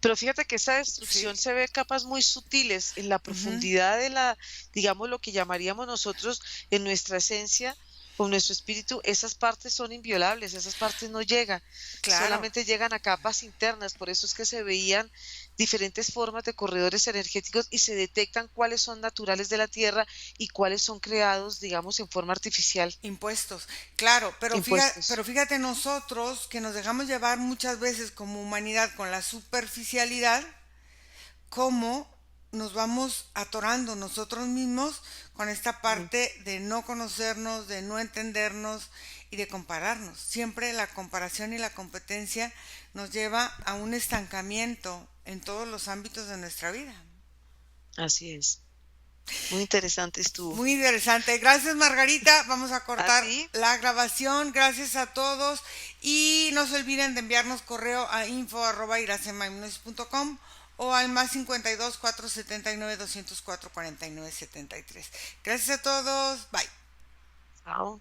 Pero fíjate que esa Sí. destrucción se ve capas muy sutiles en la Ujú. profundidad de la, digamos, lo que llamaríamos nosotros en nuestra esencia, con nuestro espíritu, esas partes son inviolables, esas partes no llegan, Claro, solamente llegan a capas internas, por eso es que se veían diferentes formas de corredores energéticos y se detectan cuáles son naturales de la Tierra y cuáles son creados, digamos, en forma artificial, impuestos. Claro, pero impuestos. fíjate nosotros que nos dejamos llevar muchas veces como humanidad con la superficialidad, cómo nos vamos atorando nosotros mismos con esta Mm, parte de no conocernos, de no entendernos y de compararnos. Siempre la comparación y la competencia nos lleva a un estancamiento en todos los ámbitos de nuestra vida. así es. Muy interesante estuvo. Muy interesante. Gracias, Margarita. Vamos a ¿A cortar ti? la grabación. Gracias a todos. Y no se olviden de enviarnos correo a info@iracemaimnois.com o al más 52 479 204 49 73. Gracias a todos. Bye. Chao.